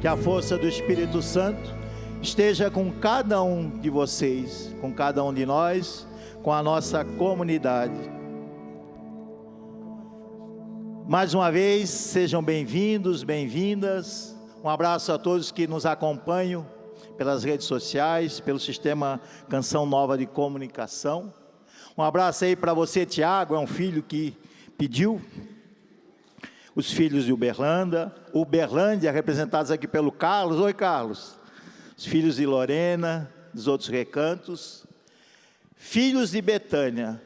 Que a força do Espírito Santo esteja com cada um de vocês, com cada um de nós, com a nossa comunidade. Mais uma vez, sejam bem-vindos, bem-vindas. Um abraço a todos que nos acompanham pelas redes sociais, pelo sistema Canção Nova de Comunicação. Um abraço aí para você, Tiago, é um filho que pediu. Os filhos de Uberlândia, representados aqui pelo Carlos. Oi, Carlos. Os filhos de Lorena, dos outros recantos. Filhos de Betânia.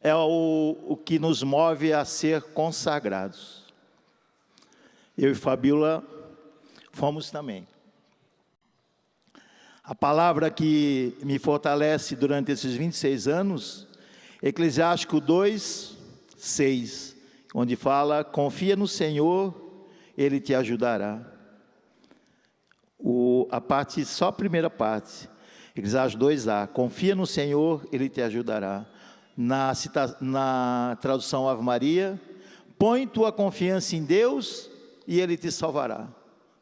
É o que nos move a ser consagrados. Eu e Fabíola fomos também. A palavra que me fortalece durante esses 26 anos, Eclesiástico 2:6, onde fala: confia no Senhor, Ele te ajudará. Só a primeira parte, Eclesiastes 2:a, confia no Senhor, Ele te ajudará. Na tradução Ave Maria, põe tua confiança em Deus e Ele te salvará.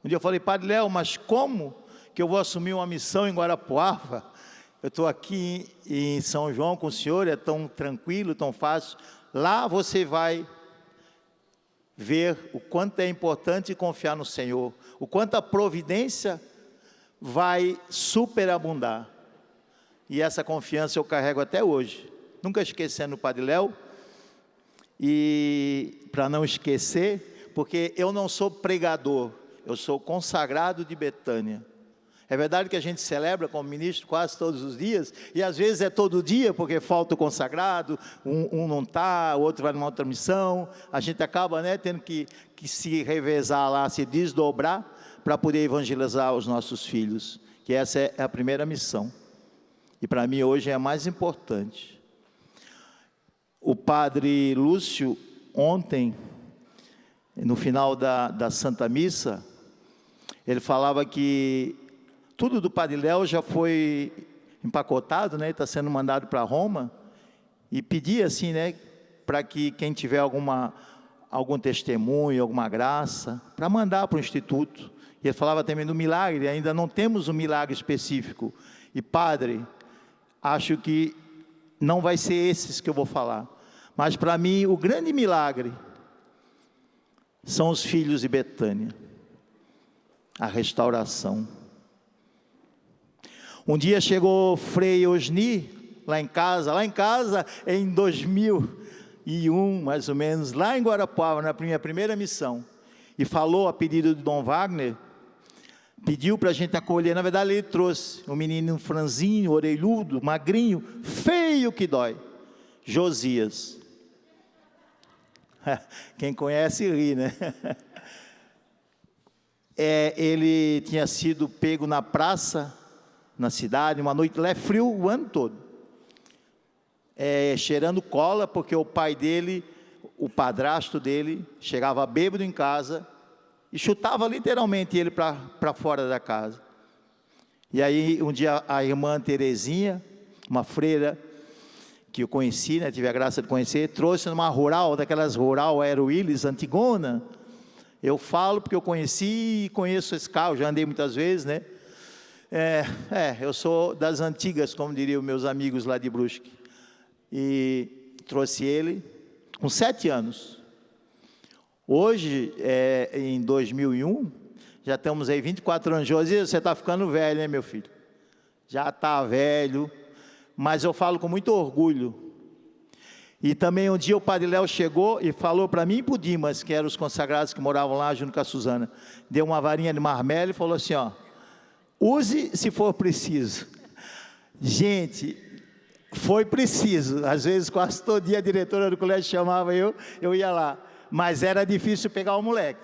Um dia eu falei: Padre Léo, mas como que eu vou assumir uma missão em Guarapuava? Eu estou aqui em São João com o senhor, é tão tranquilo, tão fácil. Lá você vai ver o quanto é importante confiar no Senhor, o quanto a providência vai superabundar. E essa confiança eu carrego até hoje, nunca esquecendo o Padre Léo, e para não esquecer, porque eu não sou pregador, eu sou consagrado de Betânia. É verdade que a gente celebra como ministro quase todos os dias, e às vezes é todo dia, porque falta o consagrado, um não está, o outro vai numa outra missão, a gente acaba tendo que se revezar lá, se desdobrar, para poder evangelizar os nossos filhos, que essa é a primeira missão, e para mim hoje é a mais importante. O Padre Lúcio, ontem, no final da Santa Missa, ele falava que tudo do Padre Léo já foi empacotado, está sendo mandado para Roma, e pedia assim, para que quem tiver algum testemunho, alguma graça, para mandar para o Instituto. E ele falava também do milagre, ainda não temos um milagre específico. E Padre, acho que não vai ser esses que eu vou falar, mas para mim o grande milagre são os filhos de Betânia, a restauração. Um dia chegou Frei Osni, lá em casa, em 2001, mais ou menos, lá em Guarapuava, na minha primeira missão, e falou a pedido de Dom Wagner, pediu para a gente acolher. Na verdade ele trouxe um menino franzinho, orelhudo, magrinho, feio que dói, Josias. Quem conhece ri, ele tinha sido pego na praça, na cidade, uma noite, lá é frio o ano todo, cheirando cola, porque o pai dele, o padrasto dele, chegava bêbado em casa, e chutava literalmente ele para fora da casa. E aí um dia a irmã Terezinha, uma freira, que eu conheci, tive a graça de conhecer, trouxe numa rural, daquelas rural Aeroílis, Antigona. Eu falo porque eu conheci e conheço esse carro, já andei muitas vezes, eu sou das antigas, como diriam meus amigos lá de Brusque. E trouxe ele com 7 anos. Hoje, em 2001, já estamos aí 24 anos. Josias, você está ficando velho, meu filho? Já está velho, mas eu falo com muito orgulho. E também um dia o Padre Léo chegou e falou para mim e para o Dimas, que eram os consagrados que moravam lá junto com a Suzana, deu uma varinha de marmelo e falou assim, use se for preciso. Gente, foi preciso. Às vezes quase todo dia a diretora do colégio chamava eu ia lá. Mas era difícil pegar o moleque.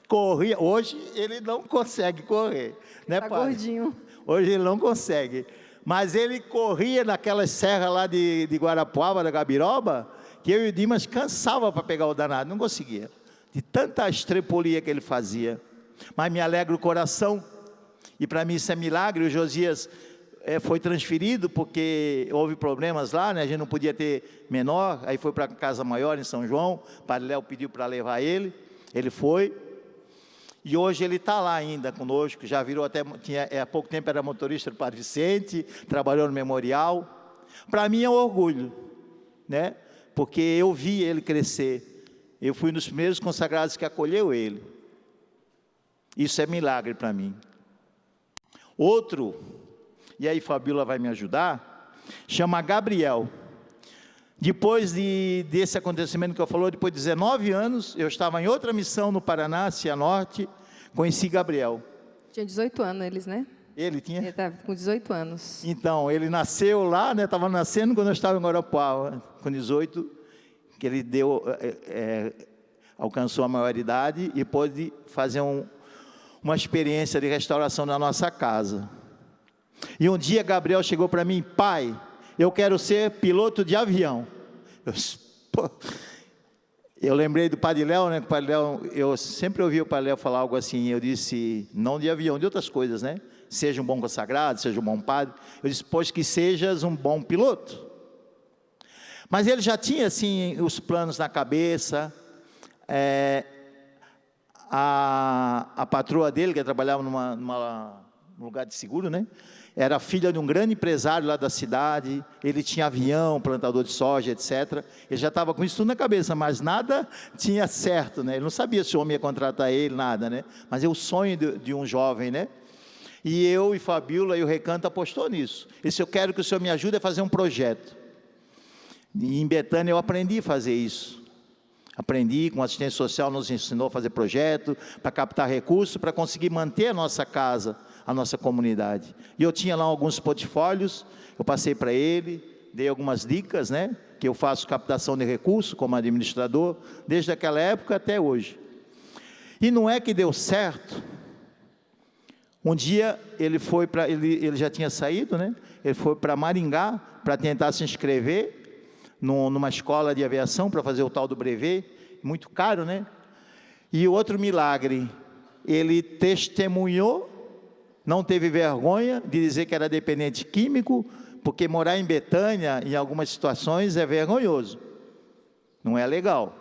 Corria. Hoje ele não consegue correr, Tá gordinho. Hoje ele não consegue. Mas ele corria naquelas serras lá de Guarapuava, da Gabiroba, que eu e o Dimas cansava para pegar o danado, não conseguia. De tanta estrepolia que ele fazia. Mas me alegra o coração. E para mim isso é milagre. O Josias foi transferido porque houve problemas lá, a gente não podia ter menor, aí foi para a casa maior em São João, o Padre Léo pediu para levar ele foi, E hoje ele está lá ainda conosco, já virou até, há pouco tempo era motorista do Padre Vicente, trabalhou no memorial. Para mim é um orgulho, né? Porque eu vi ele crescer. Eu fui um dos primeiros consagrados que acolheu ele. Isso é milagre para mim. Outro, e aí Fabíola vai me ajudar, chama Gabriel. Depois desse acontecimento que eu falou, depois de 19 anos, eu estava em outra missão no Paraná, Cianorte, conheci Gabriel. Tinha 18 anos eles, né? Ele tinha? Ele estava com 18 anos. Então, ele nasceu lá, né? Estava nascendo quando eu estava em Guarapuava, com 18, que ele alcançou a maioridade e pôde fazer uma experiência de restauração na nossa casa. E um dia Gabriel chegou para mim: pai, eu quero ser piloto de avião. Eu lembrei do Padre Léo, né? O Padre Léo, eu sempre ouvi o Padre Léo falar algo assim. Eu disse, não de avião, de outras coisas, né? Seja um bom consagrado, seja um bom padre. Eu disse, pois que sejas um bom piloto. Mas ele já tinha, assim, os planos na cabeça. A patroa dele, que trabalhava num lugar de seguro, né? Era filha de um grande empresário lá da cidade. Ele tinha avião, plantador de soja, etc. Ele já estava com isso tudo na cabeça, mas nada tinha certo, né? Ele não sabia se o homem ia contratar ele, nada, né? Mas é o sonho de um jovem, né? E eu e Fabíola e o Recanto apostou nisso. Ele disse, eu quero que o senhor me ajude a fazer um projeto. E em Betânia eu aprendi a fazer isso. Aprendi, com assistência social nos ensinou a fazer projeto, para captar recursos, para conseguir manter a nossa casa, a nossa comunidade. E eu tinha lá alguns portfólios, eu passei para ele, dei algumas dicas, né? Que eu faço captação de recursos como administrador, desde aquela época até hoje. E não é que deu certo. Um dia ele foi para, ele já tinha saído, né? Ele foi para Maringá para tentar se inscrever numa escola de aviação para fazer o tal do brevet, muito caro, né? E outro milagre, ele testemunhou, não teve vergonha de dizer que era dependente químico, porque morar em Betânia, em algumas situações, é vergonhoso, não é legal.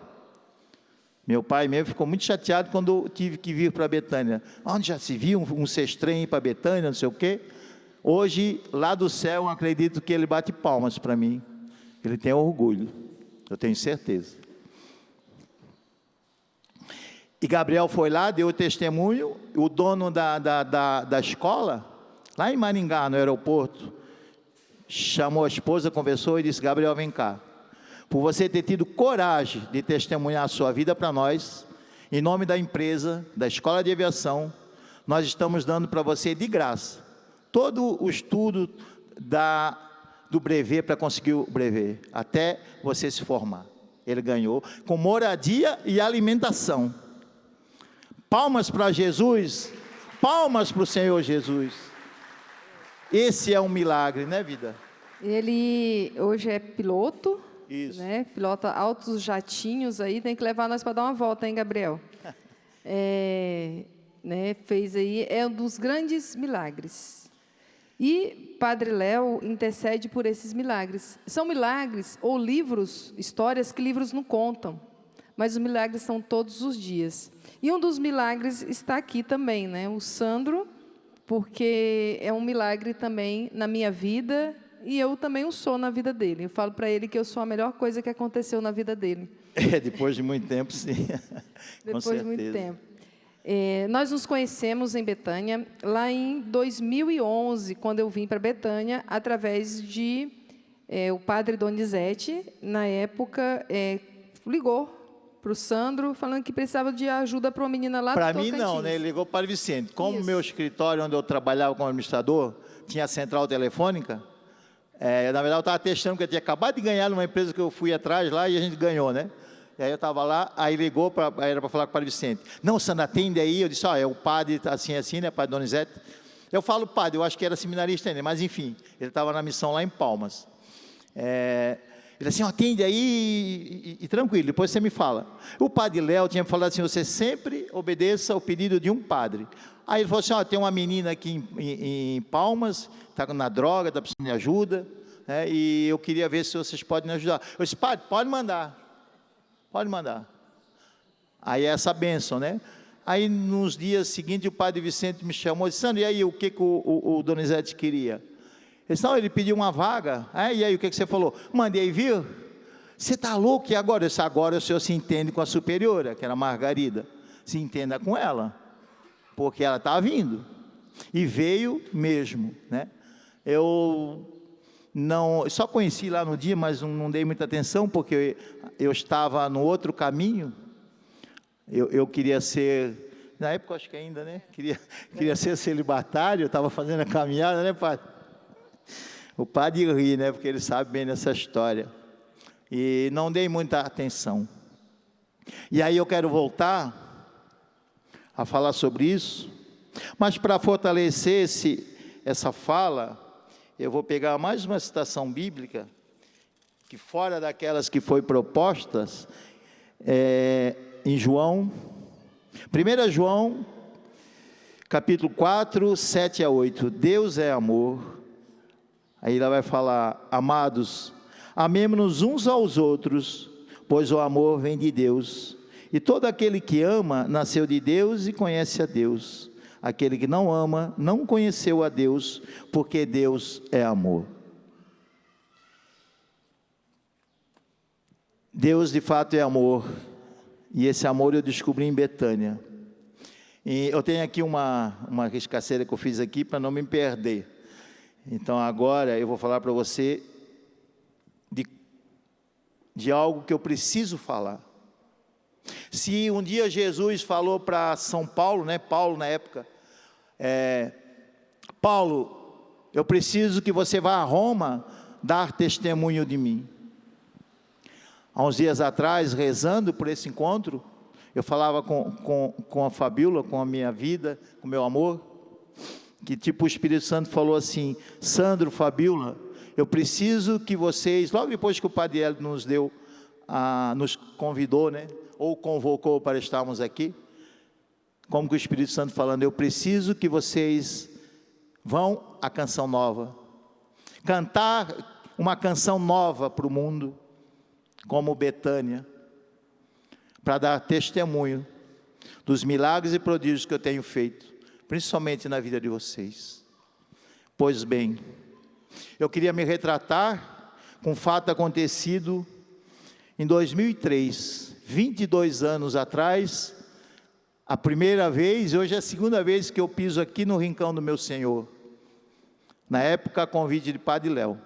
Meu pai mesmo ficou muito chateado quando eu tive que vir para Betânia. Onde já se viu um sestrem ir para Betânia, não sei o quê. Hoje, lá do céu, eu acredito que ele bate palmas para mim. Ele tem orgulho, eu tenho certeza. E Gabriel foi lá, deu o testemunho, o dono da escola, lá em Maringá, no aeroporto, chamou a esposa, conversou e disse, Gabriel, vem cá. Por você ter tido coragem de testemunhar a sua vida para nós, em nome da empresa, da escola de aviação, nós estamos dando para você de graça, todo o estudo do brevet para conseguir o brevet, até você se formar. Ele ganhou, com moradia e alimentação. Palmas para Jesus, palmas para o Senhor Jesus. Esse é um milagre, né, vida? Ele hoje é piloto, isso, né? Pilota altos jatinhos aí, tem que levar nós para dar uma volta, hein, Gabriel? Né, fez aí, é um dos grandes milagres. E Padre Léo intercede por esses milagres. São milagres ou livros, histórias que livros não contam, mas os milagres são todos os dias. E um dos milagres está aqui também, né? O Sandro, porque é um milagre também na minha vida, e eu também o sou na vida dele. Eu falo para ele que eu sou a melhor coisa que aconteceu na vida dele. Depois de muito tempo, sim. Depois de muito tempo. Nós nos conhecemos em Betânia, lá em 2011, quando eu vim para Betânia, através de o padre Donizete, na época, ligou para o Sandro, falando que precisava de ajuda para uma menina lá do Tocantins. Para mim não, né? Ele ligou para o Padre Vicente. Como meu escritório, onde eu trabalhava como administrador, tinha a central telefônica, na verdade eu estava testando, porque eu tinha acabado de ganhar numa empresa que eu fui atrás lá e a gente ganhou, né? E aí eu estava lá, aí ligou, era para falar com o Padre Vicente. Não, Sandra, atende aí. Eu disse, é o padre assim, né, Padre Donizete. Eu falo padre, eu acho que era seminarista ainda, mas enfim, ele estava na missão lá em Palmas. Ele assim, atende aí e tranquilo, depois você me fala. O Padre Léo tinha me falado assim, você sempre obedeça ao pedido de um padre. Aí ele falou assim, tem uma menina aqui em Palmas, está na droga, está precisando de ajuda, né, e eu queria ver se vocês podem me ajudar. Eu disse, padre, pode mandar. Pode mandar. Aí é essa bênção, né? Aí, nos dias seguintes, o padre Vicente me chamou e disse: Sandro, e aí, o que o Donizete queria? Ele disse: não, ele pediu uma vaga. E aí, o que você falou? Mandei vir. Você está louco? E agora? Eu disse: agora o senhor se entende com a superiora, que era a Margarida. Se entenda com ela, porque ela está vindo. E veio mesmo, né? Eu só conheci lá no dia, mas não dei muita atenção, porque eu estava no outro caminho. Eu queria ser, na época acho que ainda, né? Queria ser celibatário, eu estava fazendo a caminhada, né, padre? O padre ri, né? Porque ele sabe bem dessa história. E não dei muita atenção. E aí eu quero voltar a falar sobre isso, mas para fortalecer essa fala, eu vou pegar mais uma citação bíblica, que fora daquelas que foi propostas, em João, 1 João, capítulo 4, 7 a 8, Deus é amor. Aí ela vai falar: amados, amemo-nos uns aos outros, pois o amor vem de Deus, e todo aquele que ama, nasceu de Deus e conhece a Deus. Aquele que não ama, não conheceu a Deus, porque Deus é amor. Deus de fato é amor, e esse amor eu descobri em Betânia. E eu tenho aqui uma riscaceira que eu fiz aqui para não me perder. Então agora eu vou falar para você de algo que eu preciso falar. Se um dia Jesus falou para São Paulo, né, Paulo na época, Paulo, eu preciso que você vá a Roma dar testemunho de mim. Há uns dias atrás, rezando por esse encontro, eu falava com a Fabíola, com a minha vida, com o meu amor, que tipo o Espírito Santo falou assim: Sandro, Fabíola, eu preciso que vocês, logo depois que o Padre Hélio nos convidou, né, ou convocou para estarmos aqui, como que o Espírito Santo falando: eu preciso que vocês vão à Canção Nova, cantar uma canção nova para o mundo, como Betânia, para dar testemunho dos milagres e prodígios que eu tenho feito, principalmente na vida de vocês. Pois bem, eu queria me retratar com um fato acontecido em 2003, 22 anos atrás, a primeira vez, hoje é a segunda vez que eu piso aqui no rincão do meu Senhor. Na época, a convite de Padre Léo.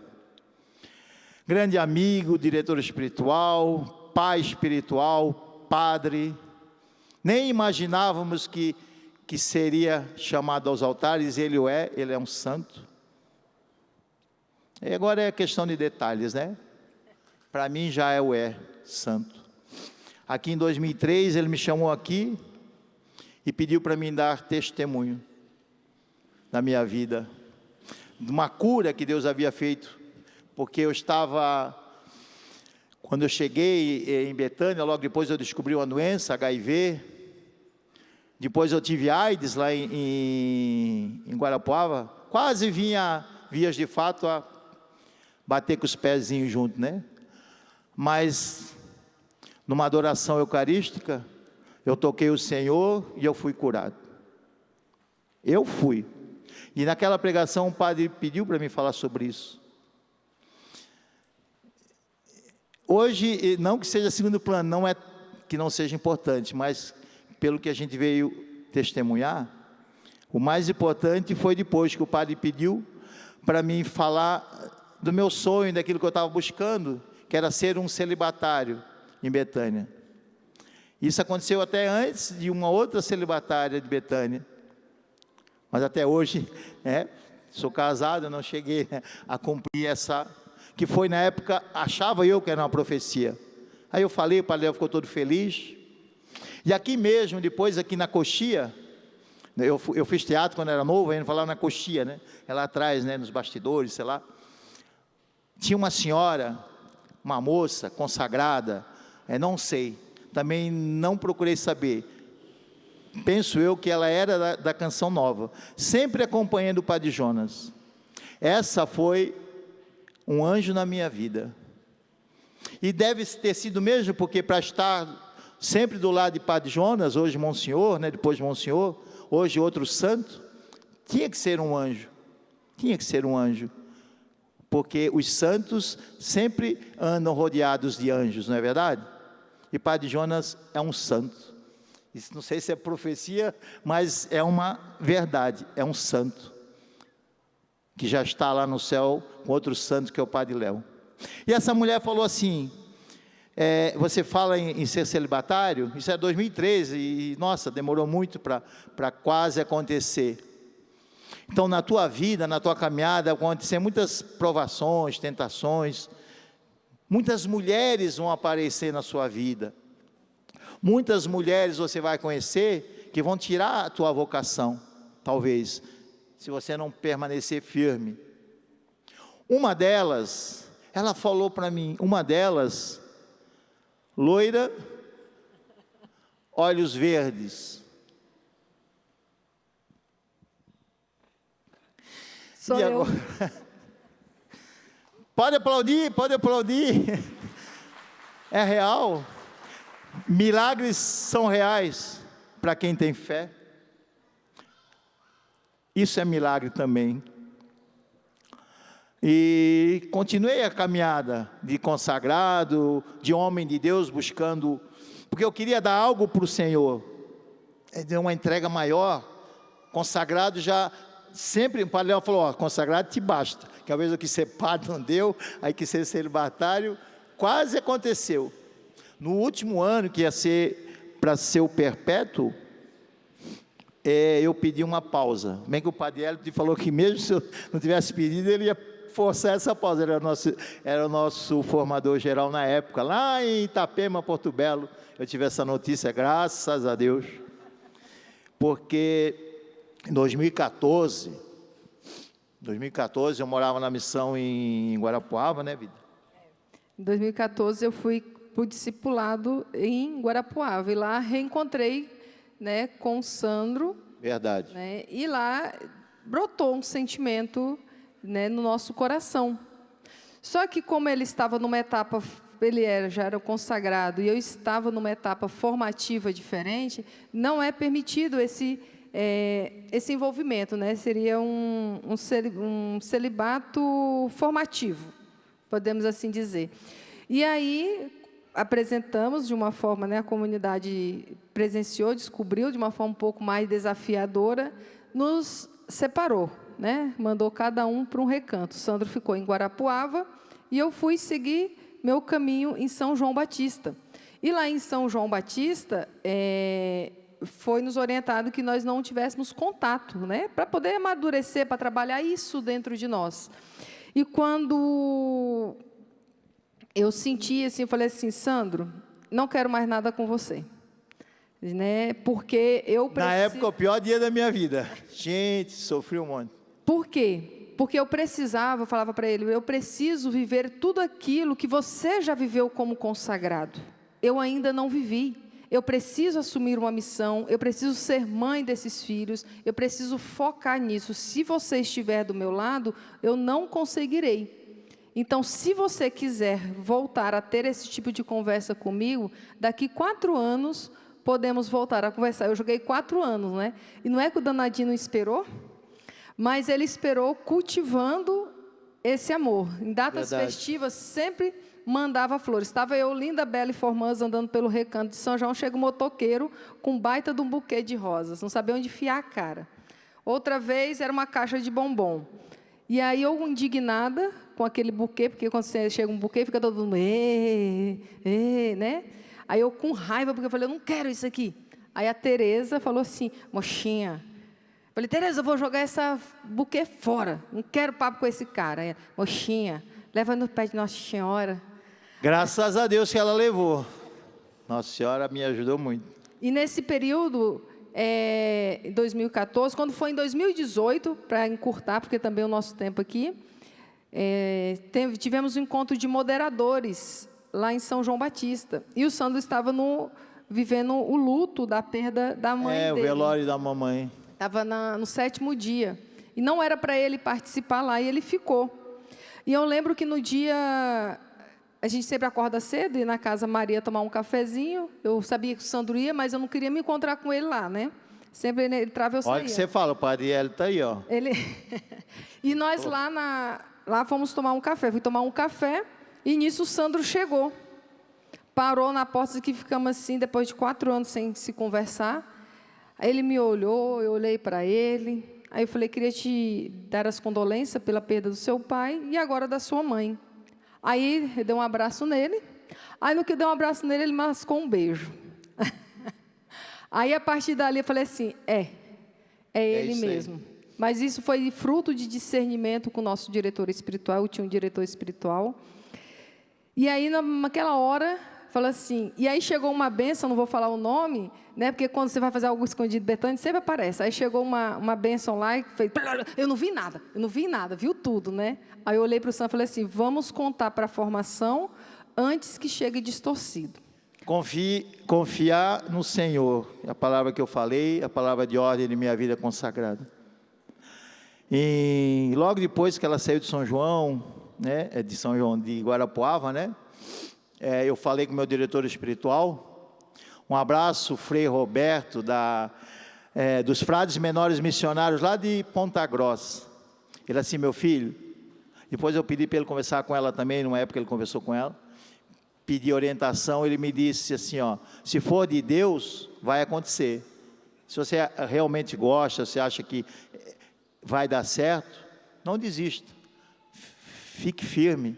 Grande amigo, diretor espiritual, pai espiritual, padre. Nem imaginávamos que seria chamado aos altares. Ele é um santo. E agora é questão de detalhes, né? Para mim já santo. Aqui em 2003 ele me chamou aqui e pediu para mim dar testemunho da minha vida, de uma cura que Deus havia feito, porque eu estava, quando eu cheguei em Betânia, logo depois eu descobri uma doença, HIV, depois eu tive AIDS lá em Guarapuava, quase vinha vias de fato a bater com os pezinhos junto, né? Mas numa adoração eucarística, eu toquei o Senhor e eu fui curado. Eu fui. E naquela pregação o padre pediu para mim falar sobre isso. Hoje, não que seja segundo plano, não é que não seja importante, mas pelo que a gente veio testemunhar, o mais importante foi depois que o padre pediu para mim falar do meu sonho, daquilo que eu estava buscando, que era ser um celibatário em Betânia. Isso aconteceu até antes de uma outra celibatária de Betânia, mas até hoje, sou casado, eu não cheguei a cumprir essa, que foi na época, achava eu que era uma profecia. Aí eu falei, o Padre Léo ficou todo feliz, e aqui mesmo, depois aqui na Coxia, eu fiz teatro quando era novo, ainda falava na Coxia, né, é lá atrás, né, nos bastidores, sei lá, tinha uma senhora, uma moça consagrada, não sei, também não procurei saber, penso eu que ela era da Canção Nova, sempre acompanhando o Padre Jonas. Essa foi um anjo na minha vida, e deve ter sido mesmo, porque para estar sempre do lado de Padre Jonas, hoje Monsenhor, né, depois Monsenhor, hoje outro santo, tinha que ser um anjo, tinha que ser um anjo, porque os santos sempre andam rodeados de anjos, não é verdade? E Padre Jonas é um santo. Isso não sei se é profecia, mas é uma verdade, é um santo, que já está lá no céu com outro santo, que é o Padre Léo. E essa mulher falou assim, você fala em ser celibatário, isso é 2013, e nossa, demorou muito para quase acontecer. Então na tua vida, na tua caminhada, vão acontecer muitas provações, tentações, muitas mulheres vão aparecer na sua vida, muitas mulheres você vai conhecer, que vão tirar a tua vocação, talvez, se você não permanecer firme. Uma delas, ela falou para mim, loira, olhos verdes. Sou e eu. agora? Pode aplaudir. É real. Milagres são reais para quem tem fé. Isso é milagre também. E continuei a caminhada de consagrado, de homem de Deus, buscando, porque eu queria dar algo para o Senhor, deu uma entrega maior. Consagrado já, sempre o Padre Léo falou, consagrado te basta, que às vezes eu quis ser padre, não deu, aí quis ser celibatário, quase aconteceu. No último ano, que ia ser para ser o perpétuo, eu pedi uma pausa, bem que o Padre Hélio falou que mesmo se eu não tivesse pedido, ele ia forçar essa pausa, era o nosso formador geral na época, lá em Itapema, Porto Belo. Eu tive essa notícia, graças a Deus, porque em 2014 eu morava na missão em Guarapuava, né, vida? Em 2014 eu fui para o discipulado em Guarapuava, e lá reencontrei, né, com o Sandro. Verdade. Né, e lá brotou um sentimento, né, no nosso coração. Só que como ele estava numa etapa, já era consagrado, e eu estava numa etapa formativa diferente, não é permitido esse envolvimento, né? Seria um celibato formativo, podemos assim dizer. E aí apresentamos de uma forma, né, a comunidade presenciou, descobriu de uma forma um pouco mais desafiadora, nos separou, né? Mandou cada um para um recanto. Sandro ficou em Guarapuava e eu fui seguir meu caminho em São João Batista. E lá em São João Batista, foi nos orientado que nós não tivéssemos contato, né? Para poder amadurecer, para trabalhar isso dentro de nós. E quando eu senti assim, eu falei assim, Sandro, não quero mais nada com você, né? Porque eu preciso... Na época, o pior dia da minha vida. Gente, sofri um monte. Por quê? Porque eu precisava, eu falava para ele, eu preciso viver tudo aquilo que você já viveu como consagrado. Eu ainda não vivi. Eu preciso assumir uma missão, eu preciso ser mãe desses filhos, eu preciso focar nisso. Se você estiver do meu lado, eu não conseguirei. Então, se você quiser voltar a ter esse tipo de conversa comigo, daqui 4 anos, podemos voltar a conversar. Eu joguei 4 anos, né? E não é que o danadinho esperou, mas ele esperou cultivando esse amor. Em datas festivas, sempre mandava flores. Estava eu, linda, bela e formosa, andando pelo recanto de São João, chega um motoqueiro com um baita de um buquê de rosas, não sabia onde enfiar a cara. Outra vez, era uma caixa de bombom. E aí, eu, indignada com aquele buquê, porque quando você chega um buquê, fica todo mundo, né? Aí eu, com raiva, porque eu falei, eu não quero isso aqui. Aí a Tereza falou assim, mochinha, falei, Tereza, eu vou jogar esse buquê fora, não quero papo com esse cara. Aí, mochinha, leva no pé de Nossa Senhora. Graças a Deus que ela levou. Nossa Senhora me ajudou muito. E nesse período, em 2014, quando foi em 2018, para encurtar, porque também é o nosso tempo aqui, tivemos um encontro de moderadores lá em São João Batista. E o Sandro estava vivendo o luto da perda da mãe dele. O velório da mamãe. Estava no 7º dia. E não era para ele participar lá, e ele ficou. E eu lembro que no dia a gente sempre acorda cedo, e na casa Maria tomar um cafezinho. Eu sabia que o Sandro ia, mas eu não queria me encontrar com ele lá, né? Sempre ele entrava, eu saía. Olha o que você fala, o Padre Hélio está aí, ó. Ele... E nós lá fomos tomar um café. Fui tomar um café e nisso o Sandro chegou. Parou na porta, que ficamos assim, depois de 4 anos sem se conversar. Aí ele me olhou, eu olhei para ele. Aí eu falei, queria te dar as condolências pela perda do seu pai e agora da sua mãe. Aí eu dei um abraço nele. Aí no que eu dei um abraço nele, ele mascou um beijo. Aí a partir dali eu falei assim, é ele mesmo. Aí. Mas isso foi fruto de discernimento com o nosso diretor espiritual. Eu tinha um diretor espiritual. E aí naquela hora, falou assim, e aí chegou uma bênção, não vou falar o nome, né? Porque quando você vai fazer algo escondido, Betânia, sempre aparece. Aí chegou uma bênção lá e fez, eu não vi nada, viu tudo, né? Aí eu olhei para o Sam e falei assim, vamos contar para a formação antes que chegue distorcido. Confiar no Senhor, a palavra que eu falei, a palavra de ordem de minha vida consagrada. E logo depois que ela saiu de São João, né, de São João de Guarapuava, né, eu falei com o meu diretor espiritual, um abraço, Frei Roberto, dos frades menores missionários lá de Ponta Grossa. Ele assim, meu filho, depois eu pedi para ele conversar com ela também, numa época ele conversou com ela, pedi orientação, ele me disse assim, ó, se for de Deus, vai acontecer. Se você realmente gosta, você acha que vai dar certo, não desista, fique firme.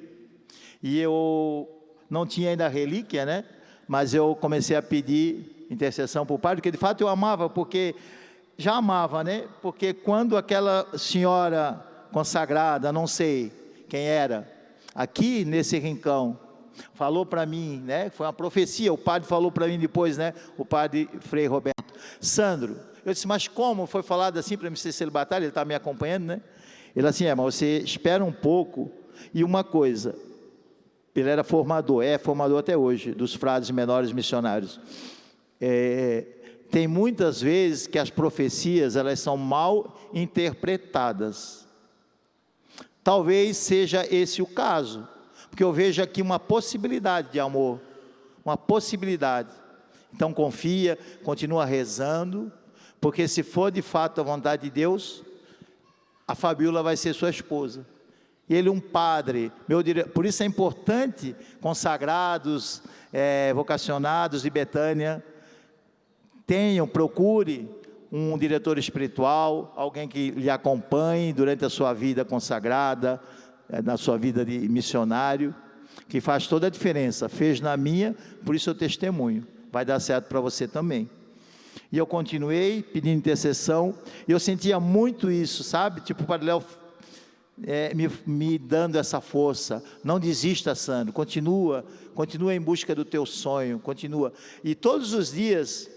E eu não tinha ainda a relíquia, né? Mas eu comecei a pedir intercessão para o padre, porque de fato eu amava, porque já amava, né? Porque quando aquela senhora consagrada, não sei quem era, aqui nesse rincão, falou para mim, né? Foi uma profecia, o padre falou para mim depois, né? O padre Frei Roberto, Sandro, eu disse, mas como foi falado assim para me ser celibatário? Ele está me acompanhando, né? Ele assim, mas você espera um pouco, e uma coisa, ele era formador, formador até hoje, dos frades menores missionários. Tem muitas vezes que as profecias, elas são mal interpretadas. Talvez seja esse o caso, porque eu vejo aqui uma possibilidade de amor, uma possibilidade. Então confia, continua rezando, porque se for de fato a vontade de Deus, a Fabíola vai ser sua esposa. E ele um padre, por isso é importante, consagrados, vocacionados de Betânia, procure um diretor espiritual, alguém que lhe acompanhe durante a sua vida consagrada, na sua vida de missionário, que faz toda a diferença, fez na minha, por isso eu testemunho, vai dar certo para você também. E eu continuei pedindo intercessão, e eu sentia muito isso, sabe, tipo o Padre Léo me dando essa força, não desista, Sandro, continua em busca do teu sonho, continua, e todos os dias,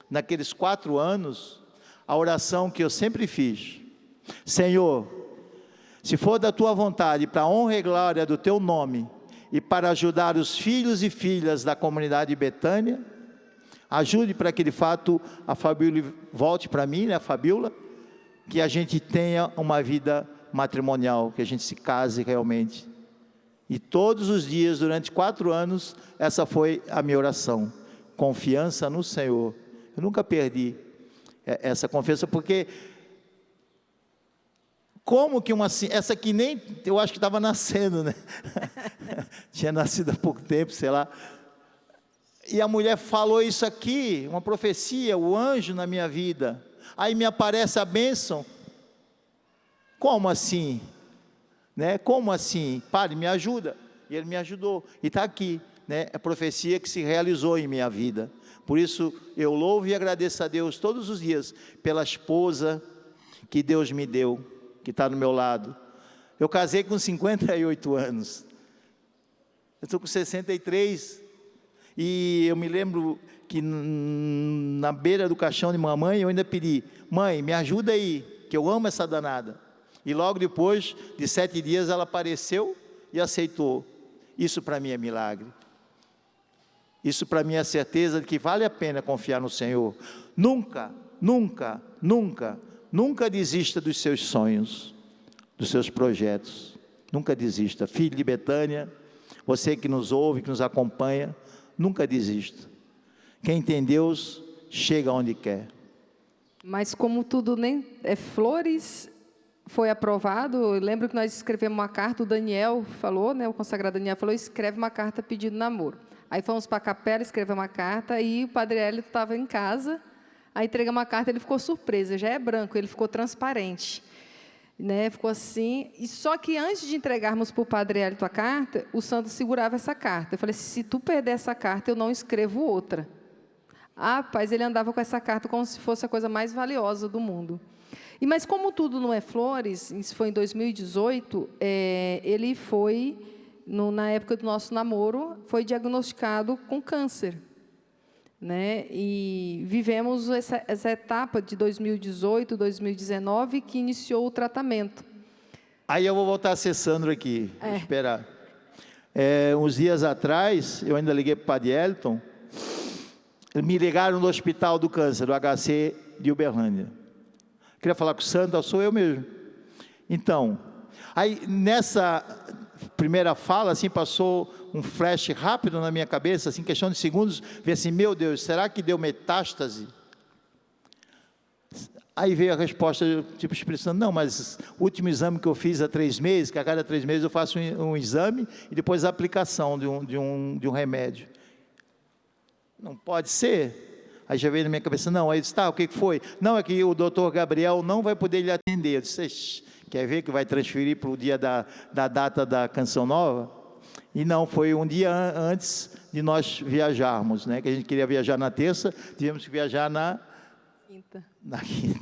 naqueles 4 anos, a oração que eu sempre fiz, Senhor, se for da tua vontade, para a honra e glória do teu nome, e para ajudar os filhos e filhas da comunidade de Betânia, ajude para que de fato a Fabíola volte para mim, né, a Fabíola, que a gente tenha uma vida matrimonial, que a gente se case realmente. E todos os dias, durante 4 anos, essa foi a minha oração, confiança no Senhor. Eu nunca perdi essa confiança, porque como que essa que nem, eu acho que estava nascendo, né? Tinha nascido há pouco tempo, sei lá. E a mulher falou isso aqui, uma profecia, o anjo na minha vida. Aí me aparece a bênção. Como assim? Né? Como assim? Padre, me ajuda. E ele me ajudou. E está aqui, né? A profecia que se realizou em minha vida. Por isso, eu louvo e agradeço a Deus todos os dias pela esposa que Deus me deu, que está do meu lado. Eu casei com 58 anos. Eu estou com 63. E eu me lembro que na beira do caixão de mamãe, eu ainda pedi, mãe, me ajuda aí, que eu amo essa danada. E logo depois de 7 dias ela apareceu e aceitou. Isso para mim é milagre. Isso para mim é a certeza de que vale a pena confiar no Senhor. Nunca, nunca, nunca, nunca desista dos seus sonhos, dos seus projetos. Nunca desista. Filho de Betânia, Você que nos ouve, que nos acompanha, nunca desista. Quem tem Deus, chega onde quer. Mas como tudo nem é flores, foi aprovado. Eu lembro que nós escrevemos uma carta, o Daniel falou, né, o consagrado Daniel falou, escreve uma carta pedindo namoro. Aí fomos para a capela, escrevemos uma carta, e o Padre Hélio estava em casa, aí entregamos uma carta, ele ficou surpreso, já é branco, ele ficou transparente. Né, ficou assim, e só que antes de entregarmos para o Padre Hélio a carta, o santo segurava essa carta. Eu falei, se tu perder essa carta, eu não escrevo outra. Ah, rapaz, ele andava com essa carta como se fosse a coisa mais valiosa do mundo. Mas como tudo não é flores, isso foi em 2018, ele foi, na época do nosso namoro, foi diagnosticado com câncer. Né? E vivemos essa etapa de 2018, 2019, que iniciou o tratamento. Aí eu vou voltar a ser Sandro aqui, esperar. Uns dias atrás, eu ainda liguei para o Padre Elton, me ligaram do Hospital do Câncer, do HC de Uberlândia. Queria falar com o Sandro, sou eu mesmo. Então, aí nessa primeira fala, assim, passou um flash rápido na minha cabeça, assim, questão de segundos, vi assim, meu Deus, será que deu metástase? Aí veio a resposta, tipo, expressando, não, mas o último exame que eu fiz há 3 meses, que a cada 3 meses eu faço um exame, e depois a aplicação de um remédio. Não pode ser? Aí já veio na minha cabeça, não, aí eu disse, tá, o que foi? Não, é que o doutor Gabriel não vai poder lhe atender. Eu disse, quer ver que vai transferir para o dia da data da Canção Nova? E não, foi um dia antes de nós viajarmos, né? Que a gente queria viajar na terça, tivemos que viajar na quinta.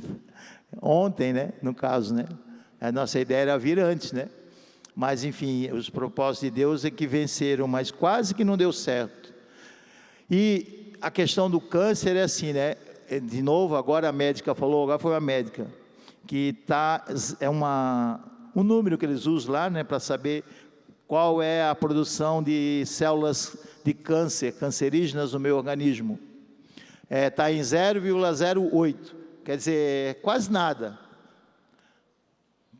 Ontem, né? No caso, né? A nossa ideia era vir antes, né? Mas, enfim, os propósitos de Deus é que venceram, mas quase que não deu certo. E a questão do câncer é assim, né? De novo, agora a médica falou, agora foi uma médica, que um número que eles usam lá, né? Para saber qual é a produção de células de câncer, cancerígenas no meu organismo. Está em 0,08, quer dizer, quase nada.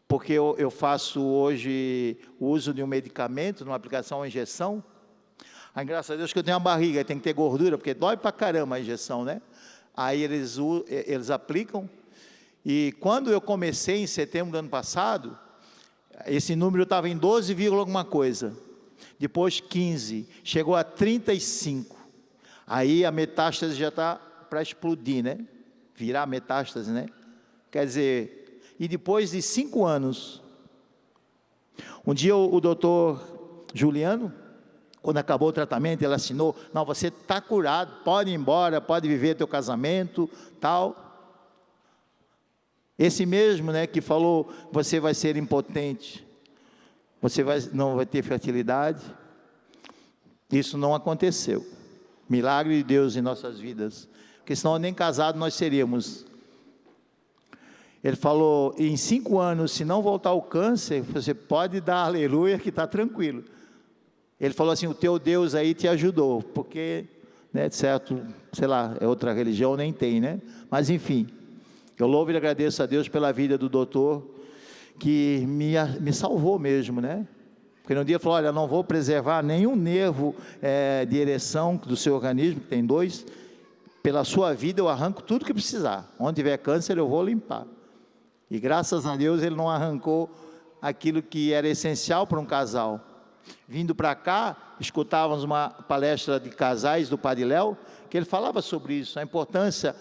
Porque eu faço hoje o uso de um medicamento, numa aplicação, uma injeção. Aí, graças a Deus que eu tenho uma barriga, tem que ter gordura, porque dói pra caramba a injeção, né? Aí eles aplicam, e quando eu comecei, em setembro do ano passado, esse número estava em 12, alguma coisa, depois 15, chegou a 35, aí a metástase já está para explodir, né? Virar metástase, né? Quer dizer, e depois de 5 anos, um dia o doutor Juliano, quando acabou o tratamento, ele assinou, não, você está curado, pode ir embora, pode viver teu casamento, tal. Esse mesmo, né, que falou, você vai ser impotente, você não vai ter fertilidade, isso não aconteceu. Milagre de Deus em nossas vidas, porque senão nem casado nós seríamos. Ele falou, em 5 anos, se não voltar o câncer, você pode dar aleluia que está tranquilo. Ele falou assim, o teu Deus aí te ajudou, porque, né, certo, sei lá, é outra religião, nem tem, né? Mas enfim, eu louvo e agradeço a Deus pela vida do doutor, que me salvou mesmo, né? Porque no dia falou, olha, não vou preservar nenhum nervo de ereção do seu organismo, que tem 2, pela sua vida eu arranco tudo que precisar, onde tiver câncer eu vou limpar. E graças a Deus ele não arrancou aquilo que era essencial para um casal. Vindo para cá, escutávamos uma palestra de casais do Padre Léo, que ele falava sobre isso, a importância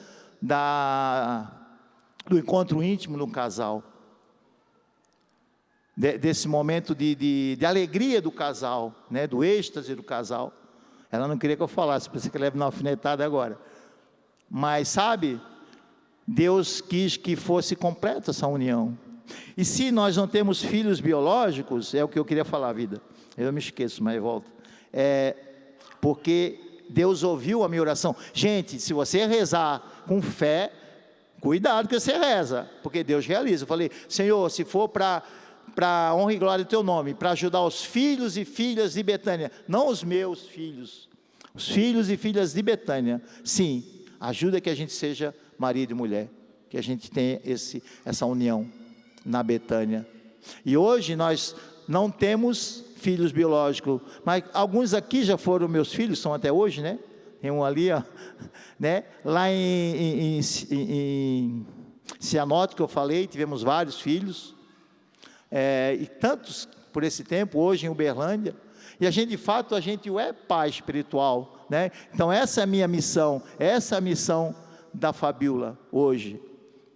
do encontro íntimo no casal, desse momento de alegria do casal, né, do êxtase do casal. Ela não queria que eu falasse, pensei que leve uma alfinetada agora. Mas sabe, Deus quis que fosse completa essa união. E se nós não temos filhos biológicos, é o que eu queria falar, vida. Eu me esqueço, mas volto. Porque Deus ouviu a minha oração. Gente, se você rezar com fé, cuidado que você reza, porque Deus realiza. Eu falei, Senhor, se for para honra e glória do teu nome, para ajudar os filhos e filhas de Betânia, não os meus filhos, os filhos e filhas de Betânia, sim, ajuda que a gente seja marido e mulher, que a gente tenha essa união na Betânia. E hoje nós não temos filhos biológicos, mas alguns aqui já foram meus filhos, são até hoje, né? Tem um ali, ó, né? Lá em Cianorte, que eu falei, tivemos vários filhos, e tantos por esse tempo, hoje em Uberlândia, e a gente, de fato, a gente é pai espiritual, né? Então essa é a minha missão, essa é a missão da Fabiola hoje,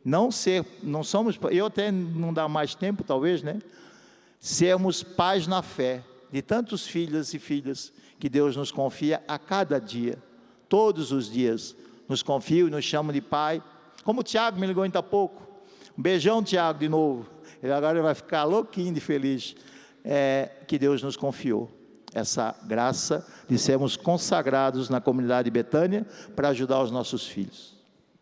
não somos, eu até não dá mais tempo talvez, né? Sermos pais na fé, de tantos filhos e filhas, que Deus nos confia a cada dia, todos os dias, nos confia e nos chama de pai, como o Tiago me ligou ainda há pouco, um beijão Tiago de novo, agora ele vai ficar louquinho de feliz, que Deus nos confiou, essa graça de sermos consagrados na comunidade de Betânia, para ajudar os nossos filhos.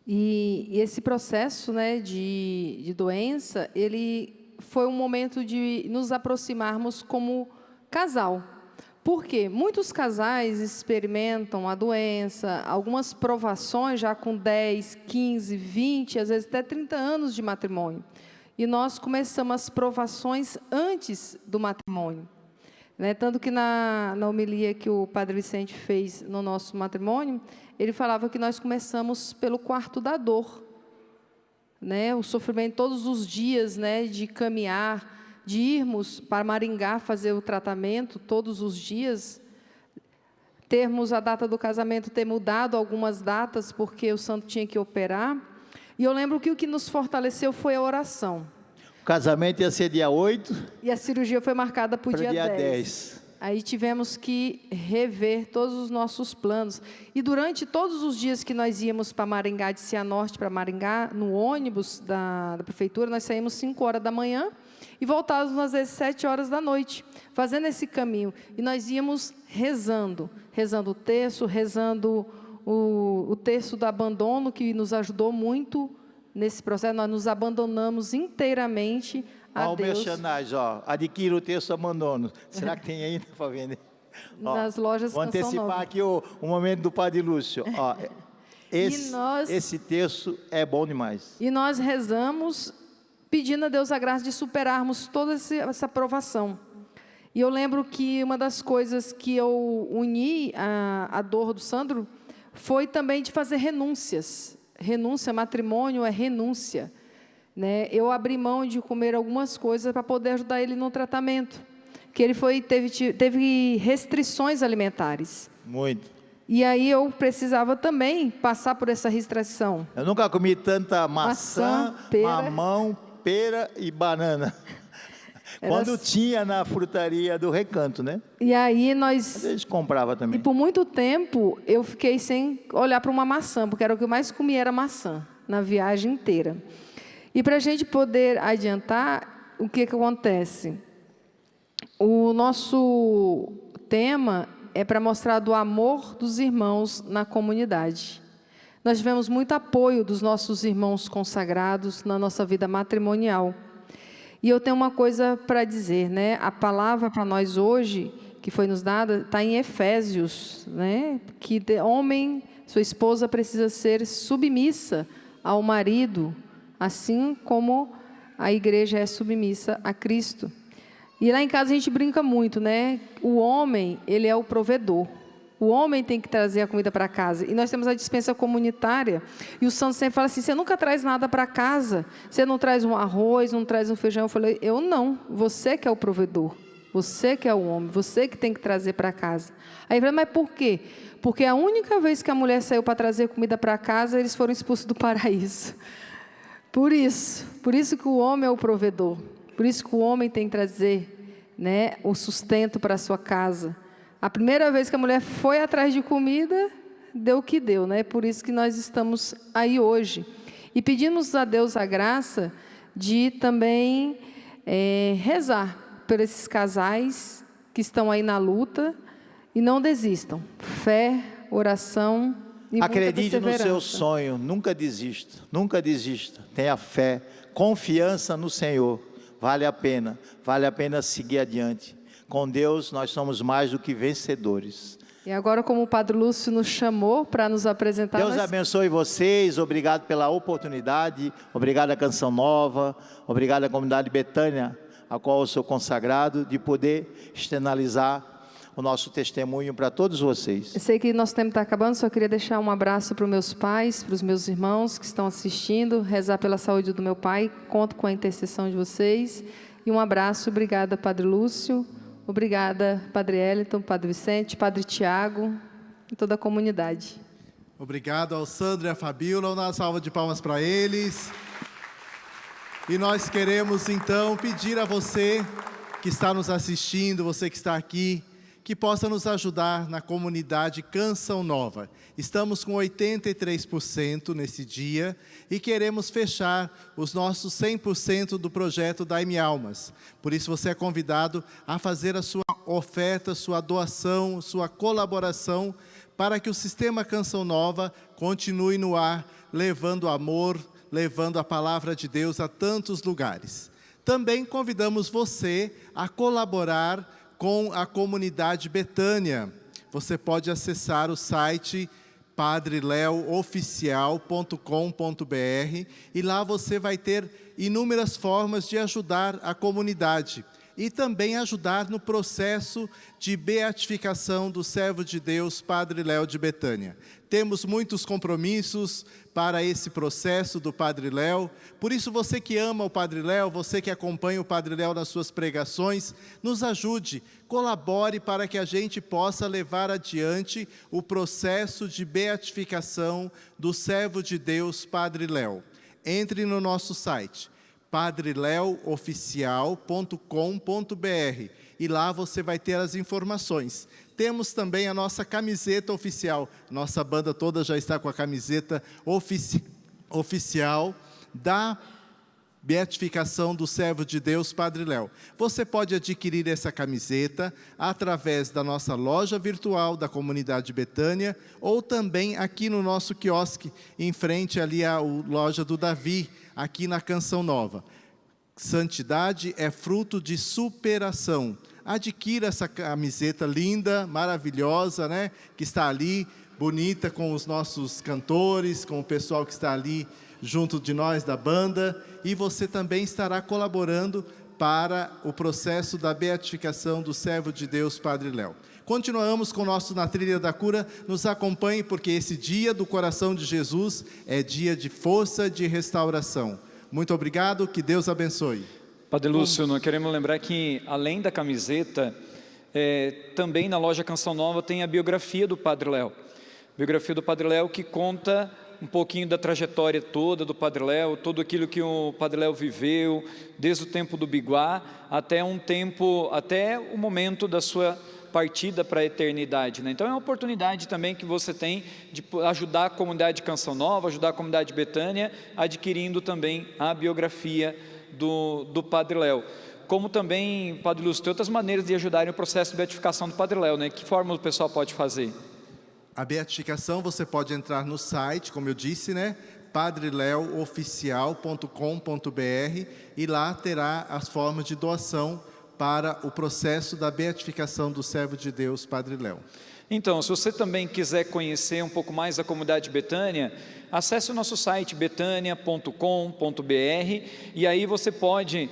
E esse processo, né, de doença, ele foi um momento de nos aproximarmos como casal. Por quê? Muitos casais experimentam a doença, algumas provações já com 10, 15, 20, às vezes até 30 anos de matrimônio. E nós começamos as provações antes do matrimônio. Né? Tanto que na homilia que o Padre Vicente fez no nosso matrimônio, ele falava que nós começamos pelo quarto da dor. Né? O sofrimento todos os dias, né, de caminhar, de irmos para Maringá fazer o tratamento todos os dias, termos a data do casamento, ter mudado algumas datas, porque o santo tinha que operar. E eu lembro que o que nos fortaleceu foi a oração. O casamento ia ser dia 8. E a cirurgia foi marcada para o dia 10. 10. Aí tivemos que rever todos os nossos planos. E durante todos os dias que nós íamos para Maringá, de Cianorte para Maringá, no ônibus da prefeitura, nós saímos 5 horas da manhã e voltávamos às vezes 7 horas da noite, fazendo esse caminho. E nós íamos rezando o terço, rezando o terço do abandono, que nos ajudou muito nesse processo. Nós nos abandonamos inteiramente a Deus. Olha o merchandising, ó, adquira o terço abandono. Será que tem ainda para vender? Nas lojas Vou Canção antecipar Nova. aqui o momento do Padre Lúcio. Ó, esse terço é bom demais. E nós rezamos, pedindo a Deus a graça de superarmos toda essa provação. E eu lembro que uma das coisas que eu uni a dor do Sandro foi também de fazer renúncias. Renúncia, matrimônio é renúncia. Né? Eu abri mão de comer algumas coisas para poder ajudar ele no tratamento. Que ele teve restrições alimentares. Muito. E aí eu precisava também passar por essa restrição. Eu nunca comi tanta maçã, pera, mamão, pera e banana. Quando tinha na frutaria do Recanto, né? E aí Mas a gente comprava também. E por muito tempo eu fiquei sem olhar para uma maçã, porque era o que eu mais comia, era maçã, na viagem inteira. E para a gente poder adiantar, o que acontece? O nosso tema é para mostrar do amor dos irmãos na comunidade. Nós tivemos muito apoio dos nossos irmãos consagrados na nossa vida matrimonial. E eu tenho uma coisa para dizer, né? A palavra para nós hoje, que foi nos dada, está em Efésios, né? Que homem, sua esposa precisa ser submissa ao marido, assim como a igreja é submissa a Cristo. E lá em casa a gente brinca muito, né? O homem, ele é o provedor. O homem tem que trazer a comida para casa. E nós temos a dispensa comunitária. E o santo sempre fala assim, você nunca traz nada para casa. Você não traz um arroz, não traz um feijão. Eu falei, eu não. Você que é o provedor. Você que é o homem. Você que tem que trazer para casa. Aí eu falei, mas por quê? Porque a única vez que a mulher saiu para trazer comida para casa, eles foram expulsos do paraíso. Por isso que o homem é o provedor. Por isso que o homem tem que trazer, né, o sustento para a sua casa. A primeira vez que a mulher foi atrás de comida, deu o que deu, né? Por isso que nós estamos aí hoje. E pedimos a Deus a graça de também rezar por esses casais que estão aí na luta e não desistam. Fé, oração e muita Acredite no perseverança. seu sonho, nunca desista, nunca desista. Tenha fé, confiança no Senhor. Vale a pena seguir adiante. Com Deus, nós somos mais do que vencedores. E agora, como o Padre Lúcio nos chamou para nos apresentar... Deus abençoe vocês, obrigado pela oportunidade, obrigado à Canção Nova, obrigado à comunidade Betânia, a qual eu sou consagrado, de poder externalizar o nosso testemunho para todos vocês. Eu sei que nosso tempo está acabando, só queria deixar um abraço para os meus pais, para os meus irmãos que estão assistindo, rezar pela saúde do meu pai, conto com a intercessão de vocês. E um abraço, obrigada, Padre Lúcio, obrigada, Padre Eliton, Padre Vicente, Padre Tiago e toda a comunidade. Obrigado ao Sandro e à Fabíola, uma salva de palmas para eles. E nós queremos então pedir a você que está nos assistindo, você que está aqui, que possa nos ajudar na comunidade Canção Nova. Estamos com 83% nesse dia e queremos fechar os nossos 100% do projeto Dai-me Almas. Por isso você é convidado a fazer a sua oferta, sua doação, sua colaboração, para que o Sistema Canção Nova continue no ar, levando amor, levando a palavra de Deus a tantos lugares. Também convidamos você a colaborar com a comunidade Betânia. Você pode acessar o site padreleooficial.com.br e lá você vai ter inúmeras formas de ajudar a comunidade e também ajudar no processo de beatificação do servo de Deus, Padre Léo de Betânia. Temos muitos compromissos para esse processo do Padre Léo, por isso você que ama o Padre Léo, você que acompanha o Padre Léo nas suas pregações, nos ajude, colabore para que a gente possa levar adiante o processo de beatificação do servo de Deus, Padre Léo. Entre no nosso site, padreleooficial.com.br e lá você vai ter as informações. Temos também a nossa camiseta oficial, nossa banda toda já está com a camiseta oficial da beatificação do servo de Deus, Padre Léo. Você pode adquirir essa camiseta através da nossa loja virtual da comunidade Betânia ou também aqui no nosso quiosque, em frente ali à loja do Davi, aqui na Canção Nova. Santidade é fruto de superação. Adquira essa camiseta linda, maravilhosa, né? Que está ali, bonita, com os nossos cantores, com o pessoal que está ali junto de nós da banda. E você também estará colaborando para o processo da beatificação do servo de Deus, Padre Léo. Continuamos com o nosso Na Trilha da Cura. Nos acompanhe, porque esse dia do coração de Jesus é dia de força de restauração. Muito obrigado, que Deus abençoe. Padre Lúcio, nós queremos lembrar que, além da camiseta, também na loja Canção Nova tem a biografia do Padre Léo. Biografia do Padre Léo que conta um pouquinho da trajetória toda do Padre Léo, tudo aquilo que o Padre Léo viveu, desde o tempo do Biguá até o momento da sua partida para a eternidade, né? Então é uma oportunidade também que você tem de ajudar a comunidade Canção Nova, ajudar a comunidade Betânia, adquirindo também a biografia do Padre Léo. Como também, Padre Lúcio, tem outras maneiras de ajudarem o processo de beatificação do Padre Léo, né? Que forma o pessoal pode fazer? A beatificação você pode entrar no site, como eu disse, né? padreleooficial.com.br e lá terá as formas de doação para o processo da beatificação do servo de Deus, Padre Léo. Então, se você também quiser conhecer um pouco mais da comunidade Betânia, acesse o nosso site betania.com.br e aí você pode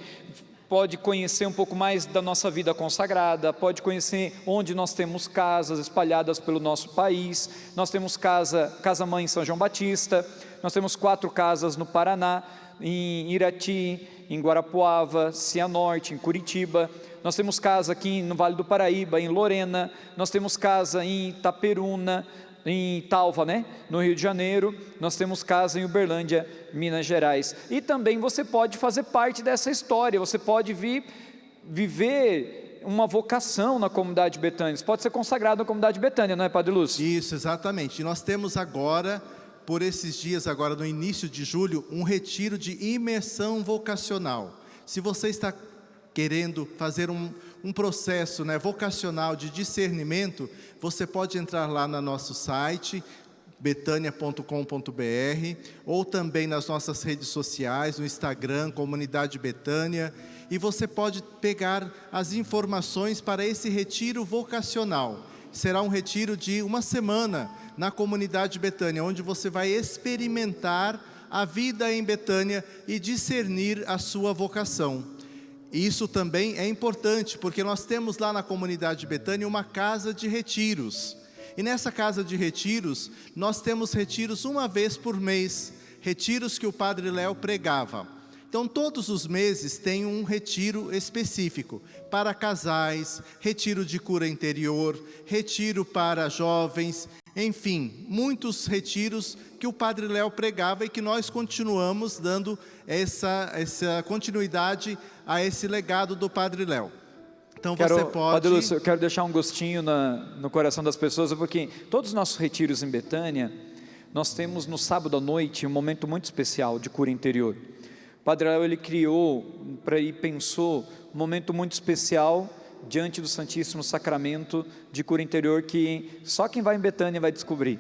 conhecer um pouco mais da nossa vida consagrada, pode conhecer onde nós temos casas espalhadas pelo nosso país. Nós temos casa-mãe em São João Batista, nós temos 4 casas no Paraná, em Irati, em Guarapuava, Cianorte, em Curitiba. Nós temos casa aqui no Vale do Paraíba, em Lorena. Nós temos casa em Itaperuna, em Talva, né? No Rio de Janeiro. Nós temos casa em Uberlândia, Minas Gerais. E também você pode fazer parte dessa história. Você pode viver uma vocação na comunidade Betânia. Você pode ser consagrado na comunidade Betânia, não é, Padre Lúcio? Isso, exatamente. E nós temos agora, por esses dias, agora no início de julho, um retiro de imersão vocacional. Se você está querendo fazer um processo, né, vocacional de discernimento, você pode entrar lá no nosso site, betania.com.br, ou também nas nossas redes sociais, no Instagram, Comunidade Betânia, e você pode pegar as informações para esse retiro vocacional. Será um retiro de 1 semana na Comunidade Betânia, onde você vai experimentar a vida em Betânia e discernir a sua vocação. E isso também é importante, porque nós temos lá na comunidade Betânia uma casa de retiros. E nessa casa de retiros, nós temos retiros uma vez por mês, retiros que o Padre Léo pregava. Então, todos os meses tem um retiro específico para casais, retiro de cura interior, retiro para jovens, enfim, muitos retiros que o Padre Léo pregava e que nós continuamos dando essa continuidade a esse legado do Padre Léo. Então você pode... Padre Lúcio, eu quero deixar um gostinho no coração das pessoas, porque todos os nossos retiros em Betânia, nós temos no sábado à noite um momento muito especial de cura interior. O Padre Léo, ele criou e pensou um momento muito especial diante do Santíssimo Sacramento de cura interior que só quem vai em Betânia vai descobrir.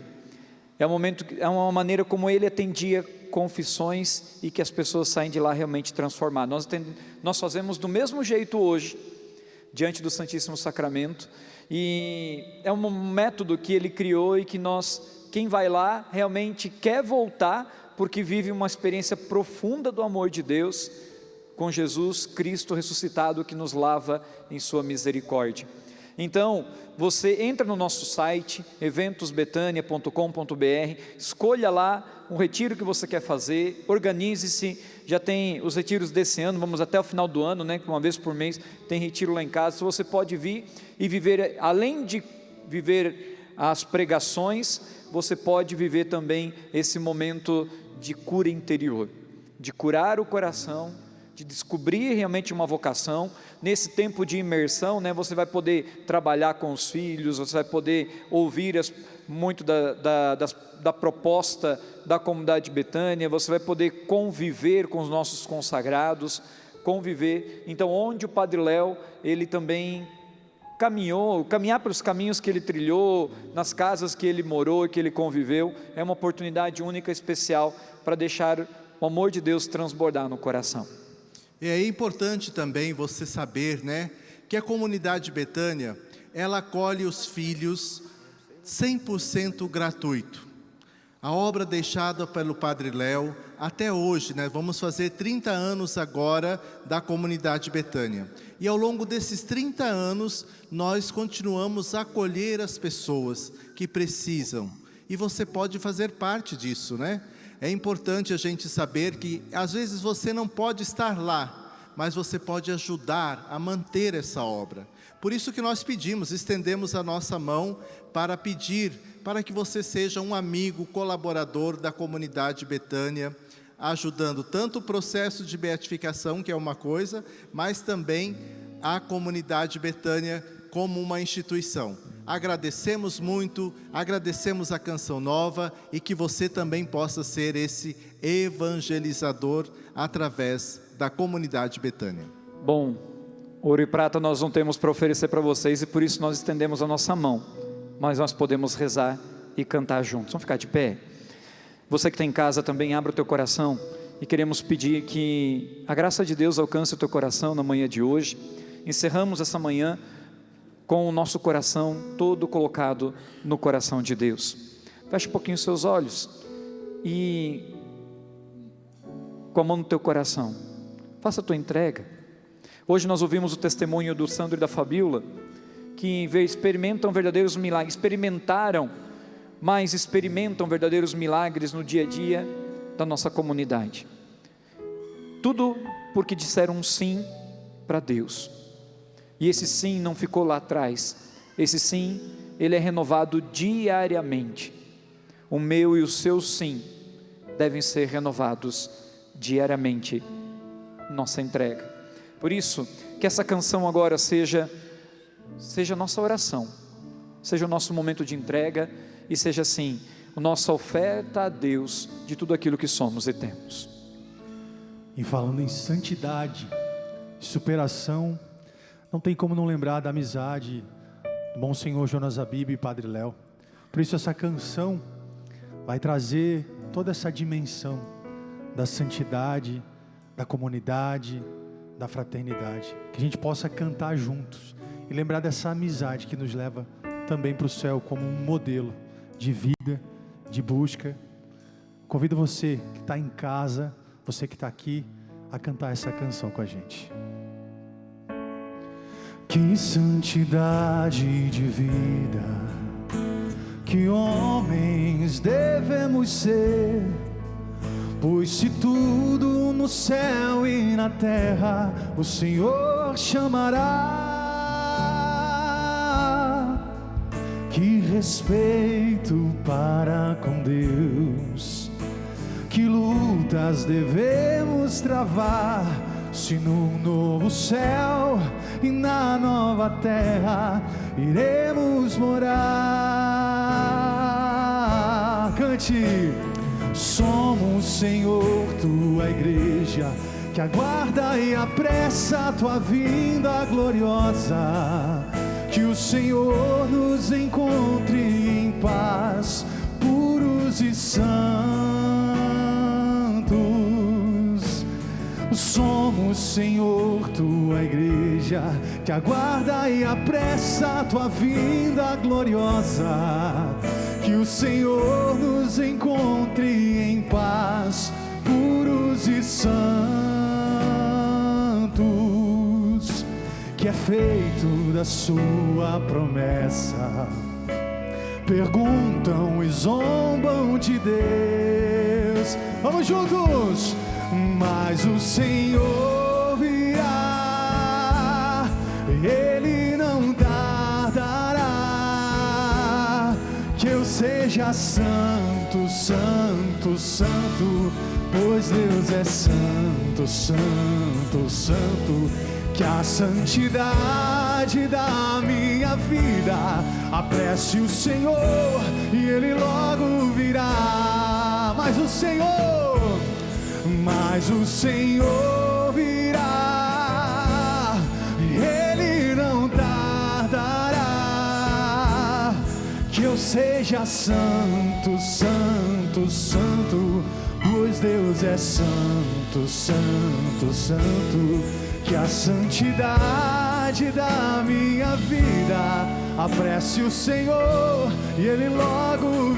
É uma maneira como ele atendia confissões e que as pessoas saem de lá realmente transformadas. Nós fazemos do mesmo jeito hoje, diante do Santíssimo Sacramento, e é um método que ele criou e que quem vai lá realmente quer voltar, porque vive uma experiência profunda do amor de Deus, com Jesus Cristo ressuscitado, que nos lava em sua misericórdia. Então, você entra no nosso site, eventosbetania.com.br, escolha lá um retiro que você quer fazer, organize-se. Já tem os retiros desse ano, vamos até o final do ano, né? Uma vez por mês tem retiro lá em casa. Você pode vir e viver, além de viver as pregações, você pode viver também esse momento de cura interior, de curar o coração, de descobrir realmente uma vocação. Nesse tempo de imersão, né, você vai poder trabalhar com os filhos, você vai poder ouvir muito da proposta da comunidade Betânia, você vai poder conviver com os nossos consagrados, conviver. Então, onde o Padre Léo, ele também caminhar pelos caminhos que ele trilhou, nas casas que ele morou e que ele conviveu, é uma oportunidade única, especial, para deixar o amor de Deus transbordar no coração. E é importante também você saber, né, que a comunidade Betânia, ela acolhe os filhos 100% gratuito. A obra deixada pelo Padre Léo, até hoje, né, vamos fazer 30 anos agora da comunidade Betânia. E ao longo desses 30 anos, nós continuamos a acolher as pessoas que precisam. E você pode fazer parte disso, né? É importante a gente saber que às vezes você não pode estar lá, mas você pode ajudar a manter essa obra. Por isso que nós estendemos a nossa mão para pedir para que você seja um amigo, colaborador da comunidade Betânia, ajudando tanto o processo de beatificação, que é uma coisa, mas também a comunidade Betânia como uma instituição. Agradecemos muito, agradecemos a Canção Nova e que você também possa ser esse evangelizador através da comunidade Betânia. Bom, ouro e prata nós não temos para oferecer para vocês e por isso nós estendemos a nossa mão, mas nós podemos rezar e cantar juntos. Vamos ficar de pé? Você que está em casa também, abra o teu coração e queremos pedir que a graça de Deus alcance o teu coração na manhã de hoje. Encerramos essa manhã com o nosso coração todo colocado no coração de Deus. Feche um pouquinho os seus olhos e, com a mão no teu coração, faça a tua entrega. Hoje nós ouvimos o testemunho do Sandro e da Fabíola, que experimentam verdadeiros milagres, experimentam verdadeiros milagres no dia a dia da nossa comunidade. Tudo porque disseram um sim para Deus. E esse sim não ficou lá atrás. Esse sim, ele é renovado diariamente. O meu e o seu sim devem ser renovados diariamente. Nossa entrega. Por isso, que essa canção agora seja a nossa oração, seja o nosso momento de entrega e seja assim, a nossa oferta a Deus de tudo aquilo que somos e temos. E falando em santidade, superação, não tem como não lembrar da amizade do bom Senhor Jonas Abib e Padre Léo. Por isso essa canção vai trazer toda essa dimensão da santidade, da comunidade, da fraternidade. Que a gente possa cantar juntos e lembrar dessa amizade que nos leva também para o céu como um modelo de vida, de busca. Convido você que está em casa, você que está aqui, a cantar essa canção com a gente. Que santidade de vida, que homens devemos ser, pois se tudo no céu e na terra o Senhor chamará. Que respeito para com Deus, que lutas devemos travar, se no novo céu e na nova terra iremos morar. Cante. Somos, Senhor, tua igreja, que aguarda e apressa a tua vinda gloriosa. Que o Senhor nos encontre em paz, puros e santos. Somos, Senhor, tua igreja, que aguarda e apressa a tua vinda gloriosa. Que o Senhor nos encontre em paz, puros e santos. Que é feito da sua promessa, perguntam e zombam de Deus. Vamos juntos! Mas o Senhor virá, Ele não tardará. Que eu seja santo, santo, santo, pois Deus é santo, santo, santo. Que a santidade da minha vida apresse o Senhor e Ele logo virá. Mas o Senhor virá, Ele não tardará. Que eu seja santo, santo, santo, pois Deus é santo, santo, santo. Que a santidade da minha vida apresse o Senhor e Ele logo